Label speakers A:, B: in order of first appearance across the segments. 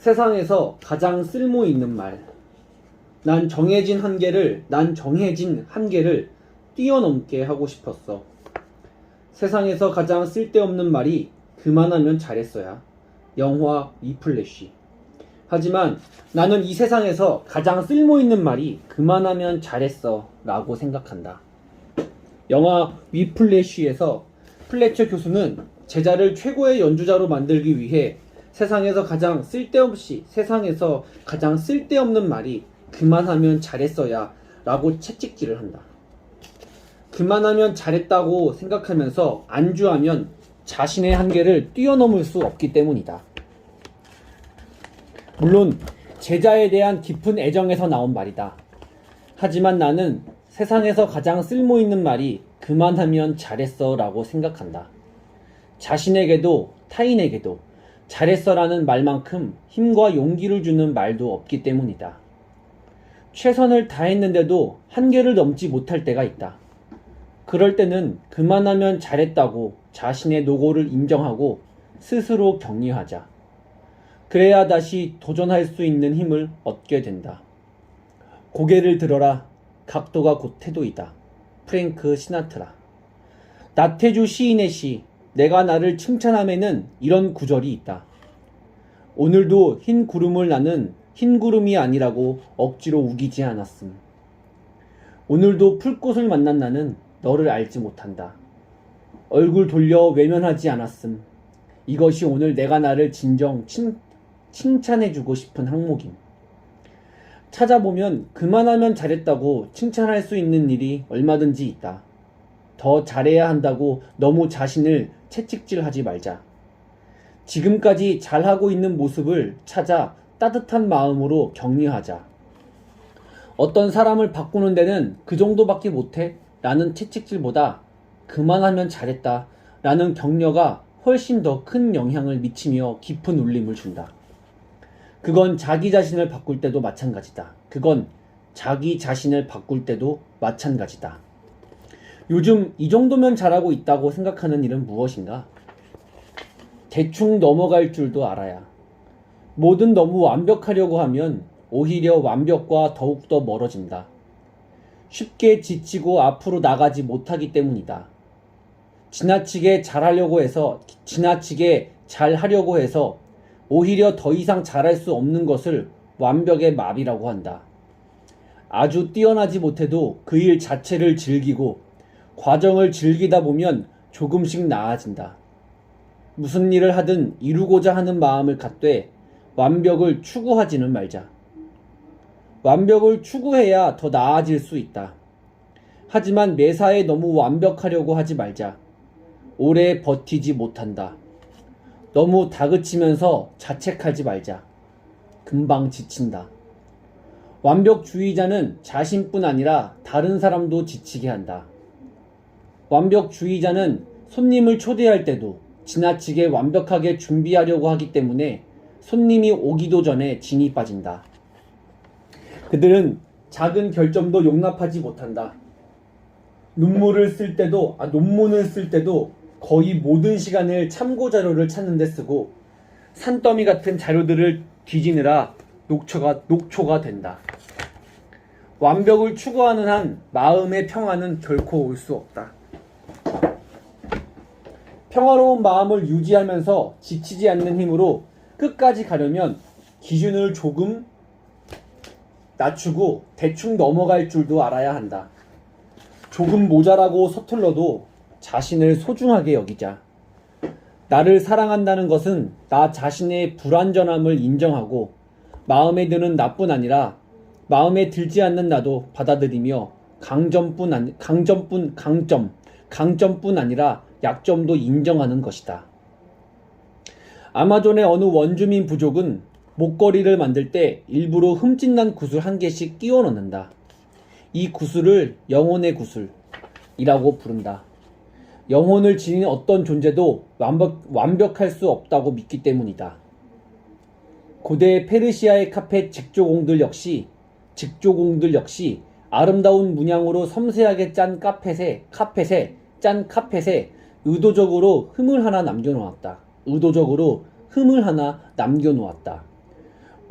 A: 세상에서 가장 쓸모 있는 말. 난 정해진 한계를 뛰어넘게 하고 싶었어. 세상에서 가장 쓸데없는 말이 그만하면 잘했어야. 영화 위플래시. 하지만 나는 이 세상에서 가장 쓸모 있는 말이 그만하면 잘했어 라고 생각한다. 영화 위플래시에서 플래처 교수는 제자를 최고의 연주자로 만들기 위해 세상에서 가장 쓸데없는 말이 그만하면 잘했어야 라고 채찍질을 한다. 그만하면 잘했다고 생각하면서 안주하면 자신의 한계를 뛰어넘을 수 없기 때문이다. 물론 제자에 대한 깊은 애정에서 나온 말이다. 하지만 나는 세상에서 가장 쓸모있는 말이 그만하면 잘했어 라고 생각한다. 자신에게도 타인에게도 잘했어라는 말만큼 힘과 용기를 주는 말도 없기 때문이다. 최선을 다했는데도 한계를 넘지 못할 때가 있다. 그럴 때는 그만하면 잘했다고 자신의 노고를 인정하고 스스로 격려하자. 그래야 다시 도전할 수 있는 힘을 얻게 된다. 고개를 들어라. 각도가 곧 태도이다. 프랭크 시나트라. 나태주 시인의 시 내가 나를 칭찬함에는 이런 구절이 있다. 오늘도 흰 구름을 나는 흰 구름이 아니라고 억지로 우기지 않았음. 오늘도 풀꽃을 만난 나는 너를 알지 못한다. 얼굴 돌려 외면하지 않았음. 이것이 오늘 내가 나를 진정 칭찬해주고 싶은 항목임. 찾아보면 그만하면 잘했다고 칭찬할 수 있는 일이 얼마든지 있다. 더 잘해야 한다고 너무 자신을 채찍질하지 말자. 지금까지 잘하고 있는 모습을 찾아 따뜻한 마음으로 격려하자. 어떤 사람을 바꾸는 데는 그 정도밖에 못해? 라는 채찍질보다 그만하면 잘했다 라는 격려가 훨씬 더 큰 영향을 미치며 깊은 울림을 준다. 그건 자기 자신을 바꿀 때도 마찬가지다. 요즘 이 정도면 잘하고 있다고 생각하는 일은 무엇인가? 대충 넘어갈 줄도 알아야. 뭐든 너무 완벽하려고 하면 오히려 완벽과 더욱더 멀어진다. 쉽게 지치고 앞으로 나가지 못하기 때문이다. 지나치게 잘하려고 해서 오히려 더 이상 잘할 수 없는 것을 완벽의 마비라고 한다. 아주 뛰어나지 못해도 그 일 자체를 즐기고 과정을 즐기다 보면 조금씩 나아진다. 무슨 일을 하든 이루고자 하는 마음을 갖되 완벽을 추구하지는 말자. 완벽을 추구해야 더 나아질 수 있다. 하지만 매사에 너무 완벽하려고 하지 말자. 오래 버티지 못한다. 너무 다그치면서 자책하지 말자. 금방 지친다. 완벽주의자는 자신뿐 아니라 다른 사람도 지치게 한다. 완벽주의자는 손님을 초대할 때도 지나치게 완벽하게 준비하려고 하기 때문에 손님이 오기도 전에 진이 빠진다. 그들은 작은 결점도 용납하지 못한다. 논문을 쓸 때도 거의 모든 시간을 참고 자료를 찾는 데 쓰고 산더미 같은 자료들을 뒤지느라 녹초가 된다. 완벽을 추구하는 한 마음의 평화는 결코 올 수 없다. 평화로운 마음을 유지하면서 지치지 않는 힘으로 끝까지 가려면 기준을 조금 낮추고 대충 넘어갈 줄도 알아야 한다. 조금 모자라고 서툴러도 자신을 소중하게 여기자. 나를 사랑한다는 것은 나 자신의 불완전함을 인정하고 마음에 드는 나뿐 아니라 마음에 들지 않는 나도 받아들이며 강점뿐 아니라 약점도 인정하는 것이다. 아마존의 어느 원주민 부족은 목걸이를 만들 때 일부러 흠집난 구슬 한 개씩 끼워 넣는다. 이 구슬을 영혼의 구슬이라고 부른다. 영혼을 지닌 어떤 존재도 완벽할 수 없다고 믿기 때문이다. 고대 페르시아의 직조공들 역시 아름다운 문양으로 섬세하게 짠 카펫에 의도적으로 흠을 하나 남겨놓았다.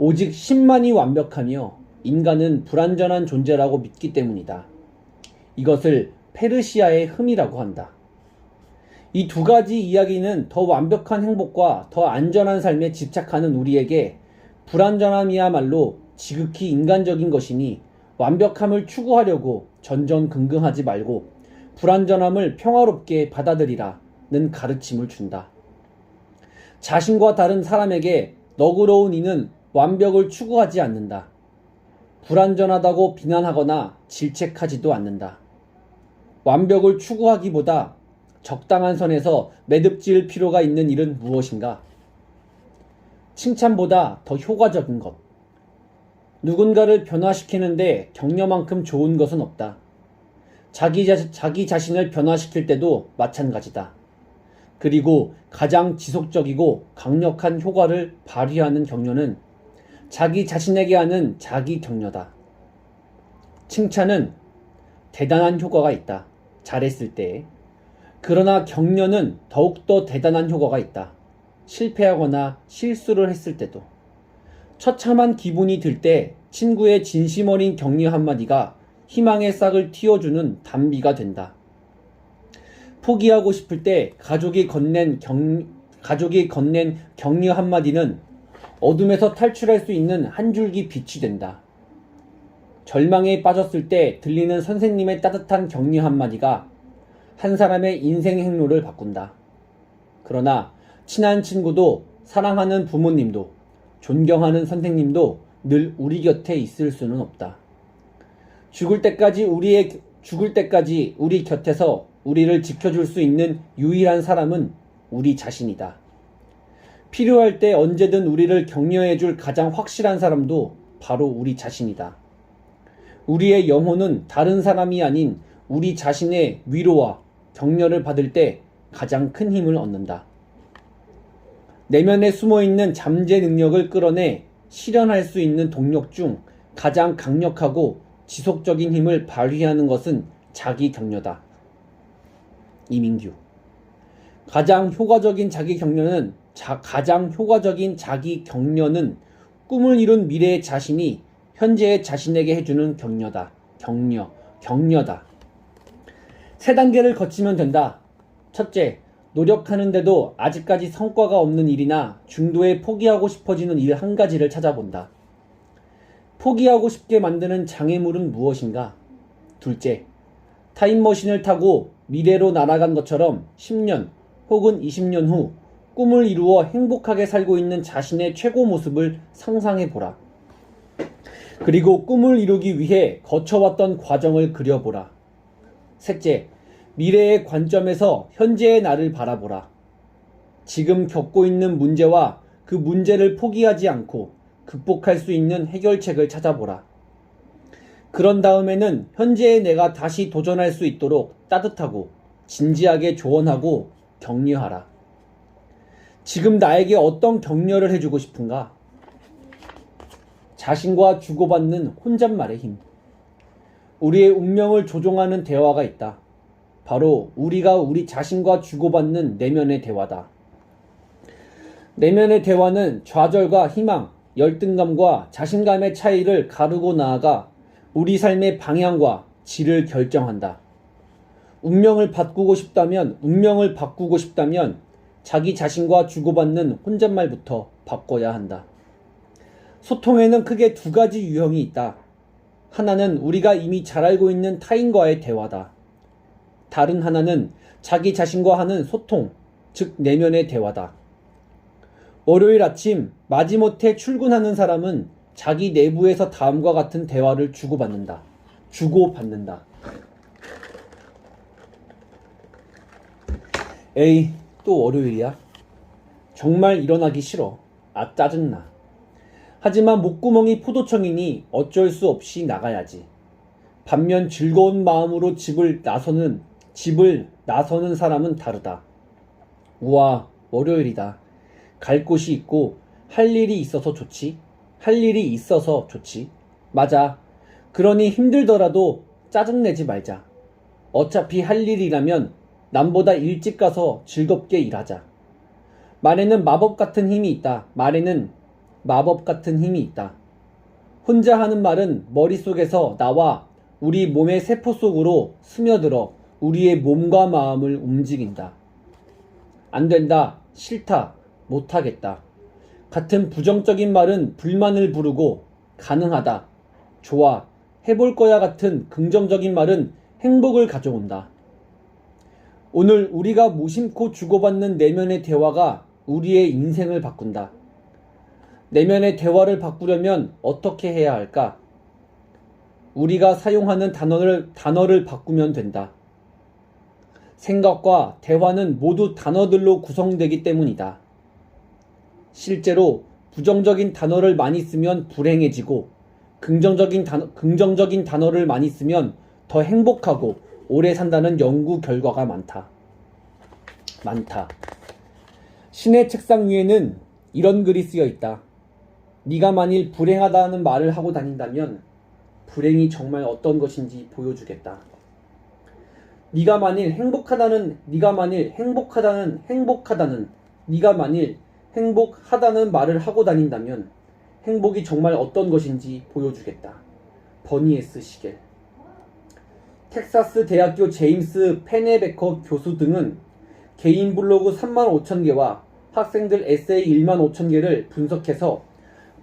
A: 오직 신만이 완벽하며 인간은 불완전한 존재라고 믿기 때문이다. 이것을 페르시아의 흠이라고 한다. 이 두 가지 이야기는 더 완벽한 행복과 더 안전한 삶에 집착하는 우리에게 불완전함이야말로 지극히 인간적인 것이니 완벽함을 추구하려고 전전긍긍하지 말고 불완전함을 평화롭게 받아들이라는 가르침을 준다. 자신과 다른 사람에게 너그러운 이는 완벽을 추구하지 않는다. 불완전하다고 비난하거나 질책하지도 않는다. 완벽을 추구하기보다 적당한 선에서 매듭지을 필요가 있는 일은 무엇인가? 칭찬보다 더 효과적인 것. 누군가를 변화시키는데 격려만큼 좋은 것은 없다. 자기 자신을 변화시킬 때도 마찬가지다. 그리고 가장 지속적이고 강력한 효과를 발휘하는 격려는 자기 자신에게 하는 자기 격려다. 칭찬은 대단한 효과가 있다. 잘했을 때. 그러나 격려는 더욱더 대단한 효과가 있다. 실패하거나 실수를 했을 때도. 처참한 기분이 들 때 친구의 진심 어린 격려 한마디가 희망의 싹을 틔워주는 단비가 된다. 포기하고 싶을 때 가족이 건넨 격려 한마디는 어둠에서 탈출할 수 있는 한 줄기 빛이 된다. 절망에 빠졌을 때 들리는 선생님의 따뜻한 격려 한마디가 한 사람의 인생 행로를 바꾼다. 그러나 친한 친구도 사랑하는 부모님도 존경하는 선생님도 늘 우리 곁에 있을 수는 없다. 죽을 때까지 우리 곁에서 우리를 지켜줄 수 있는 유일한 사람은 우리 자신이다. 필요할 때 언제든 우리를 격려해줄 가장 확실한 사람도 바로 우리 자신이다. 우리의 영혼은 다른 사람이 아닌 우리 자신의 위로와 격려를 받을 때 가장 큰 힘을 얻는다. 내면에 숨어있는 잠재 능력을 끌어내 실현할 수 있는 동력 중 가장 강력하고 지속적인 힘을 발휘하는 것은 자기 격려다. 이민규. 가장 효과적인 자기 격려는 꿈을 이룬 미래의 자신이 현재의 자신에게 해주는 격려다. 격려다. 세 단계를 거치면 된다. 첫째, 노력하는데도 아직까지 성과가 없는 일이나 중도에 포기하고 싶어지는 일 한 가지를 찾아본다. 포기하고 싶게 만드는 장애물은 무엇인가? 둘째, 타임머신을 타고 미래로 날아간 것처럼 10년 혹은 20년 후 꿈을 이루어 행복하게 살고 있는 자신의 최고 모습을 상상해보라. 그리고 꿈을 이루기 위해 거쳐왔던 과정을 그려보라. 셋째, 미래의 관점에서 현재의 나를 바라보라. 지금 겪고 있는 문제와 그 문제를 포기하지 않고 극복할 수 있는 해결책을 찾아보라. 그런 다음에는 현재의 내가 다시 도전할 수 있도록 따뜻하고 진지하게 조언하고 격려하라. 지금 나에게 어떤 격려를 해주고 싶은가? 자신과 주고받는 혼잣말의 힘. 우리의 운명을 조종하는 대화가 있다. 바로 우리가 우리 자신과 주고받는 내면의 대화다. 내면의 대화는 좌절과 희망, 열등감과 자신감의 차이를 가르고 나아가 우리 삶의 방향과 질을 결정한다. 운명을 바꾸고 싶다면 자기 자신과 주고받는 혼잣말부터 바꿔야 한다. 소통에는 크게 두 가지 유형이 있다. 하나는 우리가 이미 잘 알고 있는 타인과의 대화다. 다른 하나는 자기 자신과 하는 소통, 즉 내면의 대화다. 월요일 아침 마지못해 출근하는 사람은 자기 내부에서 다음과 같은 대화를 주고받는다. 에이, 또 월요일이야? 정말 일어나기 싫어. 아, 짜증나. 하지만 목구멍이 포도청이니 어쩔 수 없이 나가야지. 반면 즐거운 마음으로 집을 나서는 사람은 다르다. 우와, 월요일이다. 갈 곳이 있고 할 일이 있어서 좋지. 맞아. 그러니 힘들더라도 짜증내지 말자. 어차피 할 일이라면 남보다 일찍 가서 즐겁게 일하자. 말에는 마법 같은 힘이 있다. 말에는 마법 같은 힘이 있다. 혼자 하는 말은 머릿속에서 나와 우리 몸의 세포 속으로 스며들어 우리의 몸과 마음을 움직인다. 안 된다, 싫다, 못하겠다. 같은 부정적인 말은 불만을 부르고 가능하다, 좋아, 해볼 거야 같은 긍정적인 말은 행복을 가져온다. 오늘 우리가 무심코 주고받는 내면의 대화가 우리의 인생을 바꾼다. 내면의 대화를 바꾸려면 어떻게 해야 할까? 우리가 사용하는 단어를 바꾸면 된다. 생각과 대화는 모두 단어들로 구성되기 때문이다. 실제로 부정적인 단어를 많이 쓰면 불행해지고 긍정적인 단어를 많이 쓰면 더 행복하고 오래 산다는 연구 결과가 많다. 신의 책상 위에는 이런 글이 쓰여 있다. 네가 만일 불행하다는 말을 하고 다닌다면 불행이 정말 어떤 것인지 보여주겠다. 네가 만일 행복하다는 말을 하고 다닌다면 행복이 정말 어떤 것인지 보여주겠다. 버니 S. 시겔. 텍사스 대학교 제임스 페네베커 교수 등은 개인 블로그 35,000개와 학생들 에세이 15,000개를 분석해서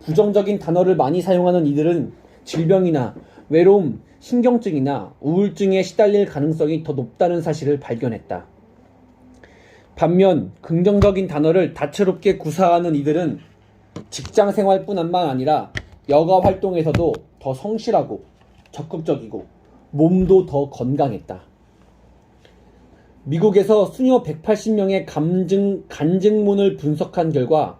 A: 부정적인 단어를 많이 사용하는 이들은 질병이나 외로움, 신경증이나 우울증에 시달릴 가능성이 더 높다는 사실을 발견했다. 반면 긍정적인 단어를 다채롭게 구사하는 이들은 직장 생활뿐만 아니라 여가 활동에서도 더 성실하고 적극적이고 몸도 더 건강했다. 미국에서 수녀 180명의 간증문을 분석한 결과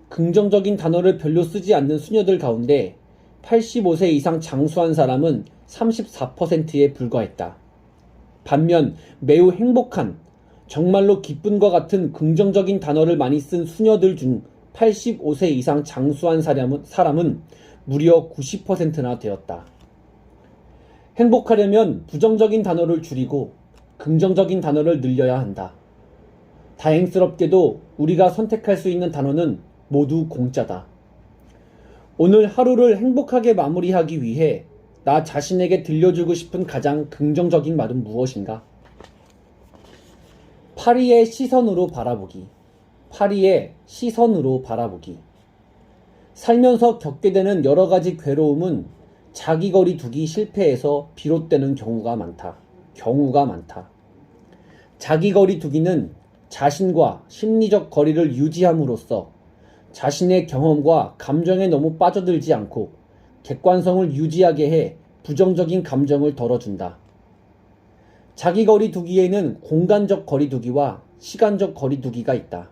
A: 긍정적인 단어를 별로 쓰지 않는 수녀들 가운데 85세 이상 장수한 사람은 34%에 불과했다. 반면 매우 행복한, 정말로 기쁜과 같은 긍정적인 단어를 많이 쓴 수녀들 중 85세 이상 장수한 사람은 무려 90%나 되었다. 행복하려면 부정적인 단어를 줄이고 긍정적인 단어를 늘려야 한다. 다행스럽게도 우리가 선택할 수 있는 단어는 모두 공짜다. 오늘 하루를 행복하게 마무리하기 위해 나 자신에게 들려주고 싶은 가장 긍정적인 말은 무엇인가? 파리의 시선으로 바라보기. 살면서 겪게 되는 여러 가지 괴로움은 자기거리 두기 실패에서 비롯되는 경우가 많다. 자기거리 두기는 자신과 심리적 거리를 유지함으로써 자신의 경험과 감정에 너무 빠져들지 않고 객관성을 유지하게 해 부정적인 감정을 덜어준다. 자기거리 두기에는 공간적 거리 두기와 시간적 거리 두기가 있다.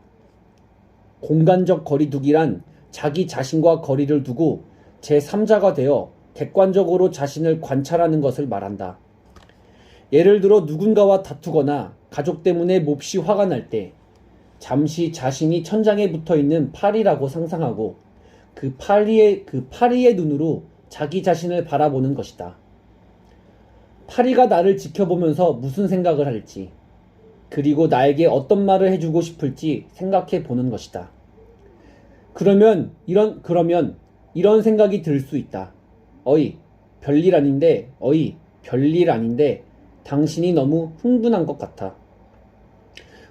A: 공간적 거리 두기란 자기 자신과 거리를 두고 제3자가 되어 객관적으로 자신을 관찰하는 것을 말한다. 예를 들어 누군가와 다투거나 가족 때문에 몹시 화가 날 때 잠시 자신이 천장에 붙어있는 파리라고 상상하고 그 파리의 눈으로 자기 자신을 바라보는 것이다. 파리가 나를 지켜보면서 무슨 생각을 할지, 그리고 나에게 어떤 말을 해주고 싶을지 생각해 보는 것이다. 그러면 이런 생각이 들 수 있다. 별일 아닌데 당신이 너무 흥분한 것 같아.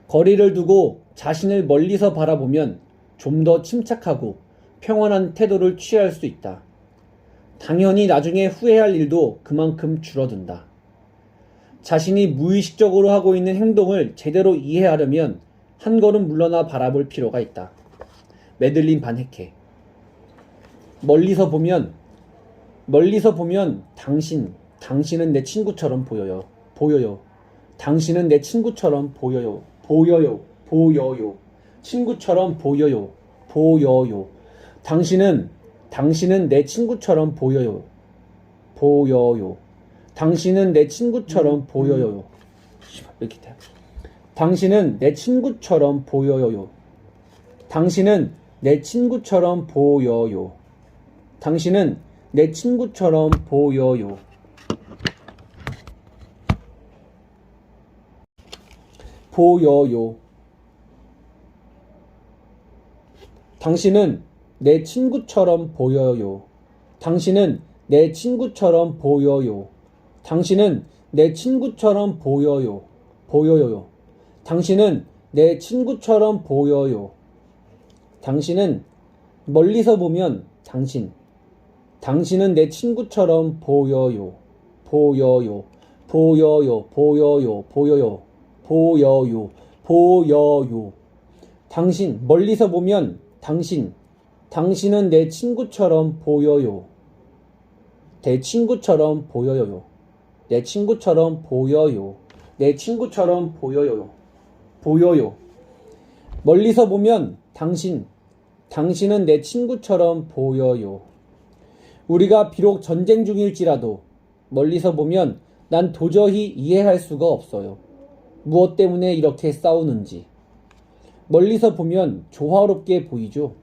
A: 거리를 두고 자신을 멀리서 바라보면 좀 더 침착하고 평온한 태도를 취할 수 있다. 당연히 나중에 후회할 일도 그만큼 줄어든다. 자신이 무의식적으로 하고 있는 행동을 제대로 이해하려면 한 걸음 물러나 바라볼 필요가 있다. 메들린 반 헤케. 멀리서 보면 당신은 내 친구처럼 보여요. 당신은 내 친구처럼 보여요. 친구처럼 보여요. 당신은 내 친구처럼 보여요. 당신은 내 친구처럼 보여요. 이렇게 돼. 당신은 내 친구처럼 보여요. 당신은 내 친구처럼 보여요. 당신은 내 친구처럼 보여요. 당신은 내 친구처럼 보여요. 당신은 내 친구처럼 보여요. 당신은 내 친구처럼 보여요. 보여요. 당신은 내 친구처럼 보여요. 당신은 멀리서 보면 당신은 내 친구처럼 보여요. 보여요. 보여요. 보여요. 보여요. 보여요. 보여요. 멀리서 보면 당신은 내 친구처럼 보여요. 내 친구처럼 보여요. 내 친구처럼 보여요. 내 친구처럼 보여요. 보여요. 멀리서 보면 당신은 내 친구처럼 보여요. 우리가 비록 전쟁 중일지라도 멀리서 보면 난 도저히 이해할 수가 없어요. 무엇 때문에 이렇게 싸우는지. 멀리서 보면 조화롭게 보이죠.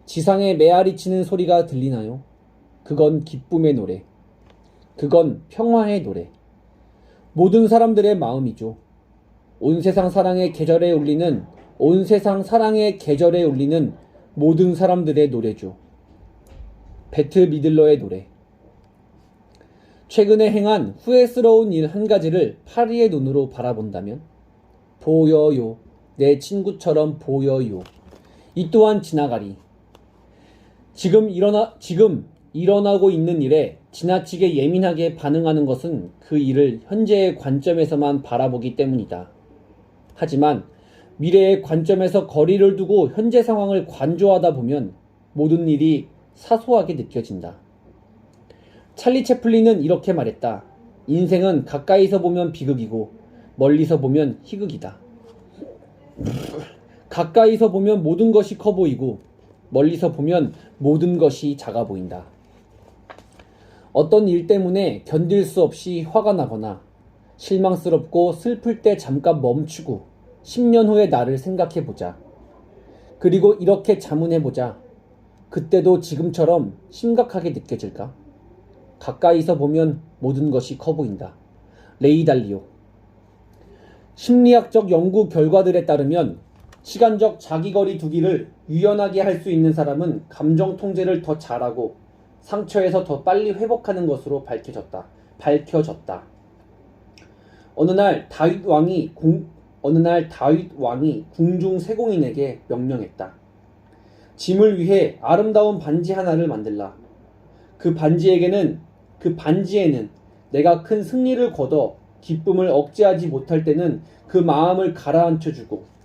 A: 지상에 메아리 치는 소리가 들리나요? 그건 기쁨의 노래. 그건 평화의 노래. 모든 사람들의 마음이죠. 온 세상 사랑의 계절에 울리는 모든 사람들의 노래죠. 배트 미들러의 노래. 최근에 행한 후회스러운 일 한 가지를 파리의 눈으로 바라본다면 보여요. 내 친구처럼 보여요. 이 또한 지나가리. 지금 일어나고 있는 일에 지나치게 예민하게 반응하는 것은 그 일을 현재의 관점에서만 바라보기 때문이다. 하지만 미래의 관점에서 거리를 두고 현재 상황을 관조하다 보면 모든 일이 사소하게 느껴진다. 찰리 채플린은 이렇게 말했다. 인생은 가까이서 보면 비극이고 멀리서 보면 희극이다. 가까이서 보면 모든 것이 커 보이고 멀리서 보면 모든 것이 작아 보인다. 어떤 일 때문에 견딜 수 없이 화가 나거나 실망스럽고 슬플 때 잠깐 멈추고 10년 후의 나를 생각해보자. 그리고 이렇게 자문해보자. 그때도 지금처럼 심각하게 느껴질까? 가까이서 보면 모든 것이 커 보인다. 레이 달리오. 심리학적 연구 결과들에 따르면 시간적 자기거리 두기를 유연하게 할 수 있는 사람은 감정 통제를 더 잘하고 상처에서 더 빨리 회복하는 것으로 밝혀졌다. 어느 날 다윗 왕이 궁중 세공인에게 명령했다. 짐을 위해 아름다운 반지 하나를 만들라. 그 반지에는 내가 큰 승리를 거둬 기쁨을 억제하지 못할 때는 그 마음을 가라앉혀주고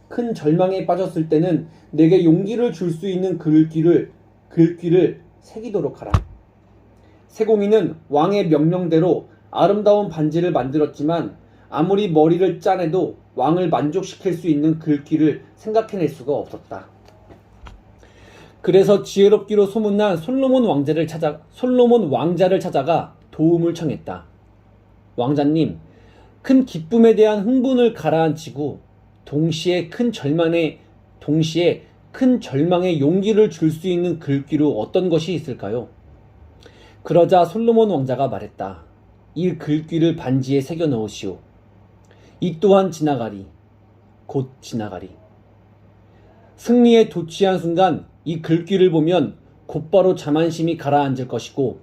A: 큰 절망에 빠졌을 때는 내게 용기를 줄 수 있는 글귀를 새기도록 하라. 세공인은 왕의 명령대로 아름다운 반지를 만들었지만 아무리 머리를 짜내도 왕을 만족시킬 수 있는 글귀를 생각해낼 수가 없었다. 그래서 지혜롭기로 소문난 솔로몬 왕자를 찾아가 도움을 청했다. 왕자님, 큰 기쁨에 대한 흥분을 가라앉히고 동시에 큰 절망에 용기를 줄 수 있는 글귀로 어떤 것이 있을까요? 그러자 솔로몬 왕자가 말했다. 이 글귀를 반지에 새겨 넣으시오. 이 또한 지나가리. 곧 지나가리. 승리에 도취한 순간 이 글귀를 보면 곧바로 자만심이 가라앉을 것이고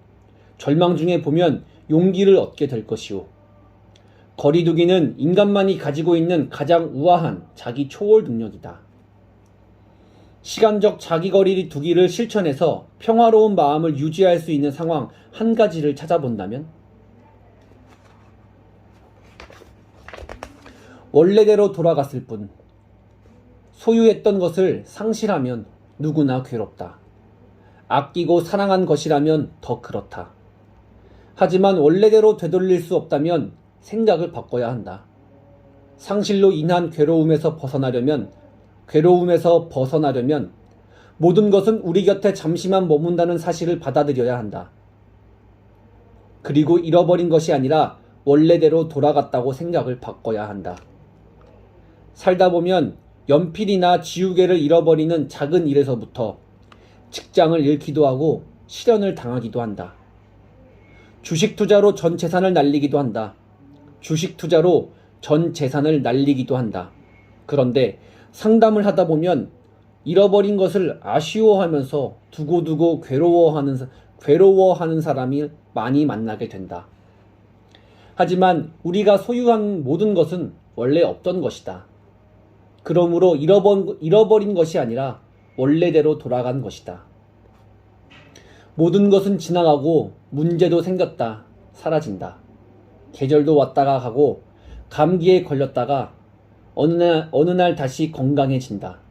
A: 절망 중에 보면 용기를 얻게 될 것이오. 거리두기는 인간만이 가지고 있는 가장 우아한 자기 초월 능력이다. 시간적 자기 거리 두기를 실천해서 평화로운 마음을 유지할 수 있는 상황 한 가지를 찾아본다면 원래대로 돌아갔을 뿐. 소유했던 것을 상실하면 누구나 괴롭다. 아끼고 사랑한 것이라면 더 그렇다. 하지만 원래대로 되돌릴 수 없다면 생각을 바꿔야 한다. 상실로 인한 괴로움에서 벗어나려면 모든 것은 우리 곁에 잠시만 머문다는 사실을 받아들여야 한다. 그리고 잃어버린 것이 아니라 원래대로 돌아갔다고 생각을 바꿔야 한다. 살다 보면 연필이나 지우개를 잃어버리는 작은 일에서부터 직장을 잃기도 하고 실연을 당하기도 한다. 주식 투자로 전 재산을 날리기도 한다. 그런데 상담을 하다 보면 잃어버린 것을 아쉬워하면서 두고두고 괴로워하는 사람이 많이 만나게 된다. 하지만 우리가 소유한 모든 것은 원래 없던 것이다. 그러므로 잃어버린 것이 아니라 원래대로 돌아간 것이다. 모든 것은 지나가고 문제도 생겼다. 사라진다. 계절도 왔다가 가고 감기에 걸렸다가 어느 날 다시 건강해진다.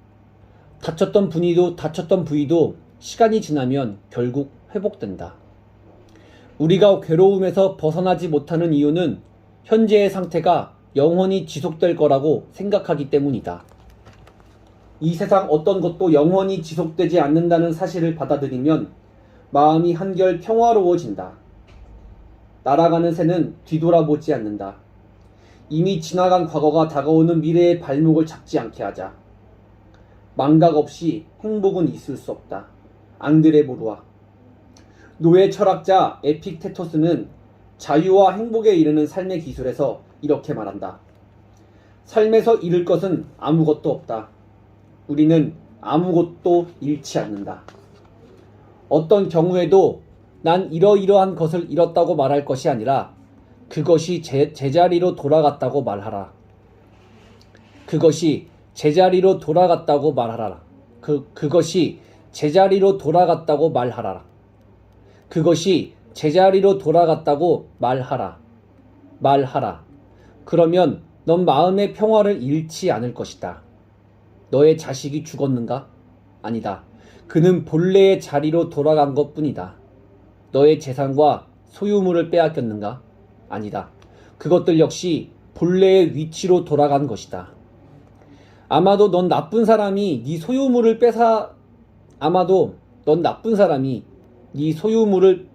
A: 다쳤던 부위도 시간이 지나면 결국 회복된다. 우리가 괴로움에서 벗어나지 못하는 이유는 현재의 상태가 영원히 지속될 거라고 생각하기 때문이다. 이 세상 어떤 것도 영원히 지속되지 않는다는 사실을 받아들이면 마음이 한결 평화로워진다. 날아가는 새는 뒤돌아보지 않는다. 이미 지나간 과거가 다가오는 미래의 발목을 잡지 않게 하자. 망각 없이 행복은 있을 수 없다. 앙드레 보루아. 노예 철학자 에픽테토스는 자유와 행복에 이르는 삶의 기술에서 이렇게 말한다. 삶에서 잃을 것은 아무것도 없다. 우리는 아무것도 잃지 않는다. 어떤 경우에도 난 이러이러한 것을 잃었다고 말할 것이 아니라 그것이 제자리로 돌아갔다고 말하라. 그것이 제자리로 돌아갔다고 말하라. 그것이 제자리로 돌아갔다고 말하라. 그것이 제자리로 돌아갔다고 말하라. 그러면 넌 마음의 평화를 잃지 않을 것이다. 너의 자식이 죽었는가? 아니다. 그는 본래의 자리로 돌아간 것뿐이다. 너의 재산과 소유물을 빼앗겼는가? 아니다. 그것들 역시 본래의 위치로 돌아간 것이다. 아마도 넌 나쁜 사람이 네 소유물을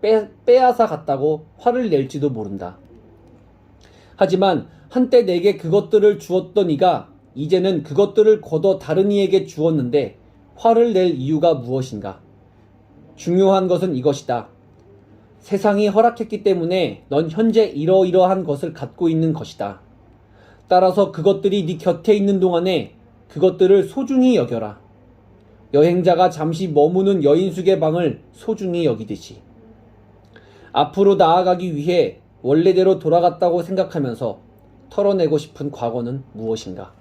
A: 빼앗아 갔다고 화를 낼지도 모른다. 하지만 한때 내게 그것들을 주었던 이가 이제는 그것들을 거둬 다른 이에게 주었는데 화를 낼 이유가 무엇인가? 중요한 것은 이것이다. 세상이 허락했기 때문에 넌 현재 이러이러한 것을 갖고 있는 것이다. 따라서 그것들이 네 곁에 있는 동안에 그것들을 소중히 여겨라. 여행자가 잠시 머무는 여인숙의 방을 소중히 여기듯이. 앞으로 나아가기 위해 원래대로 돌아갔다고 생각하면서 털어내고 싶은 과거는 무엇인가?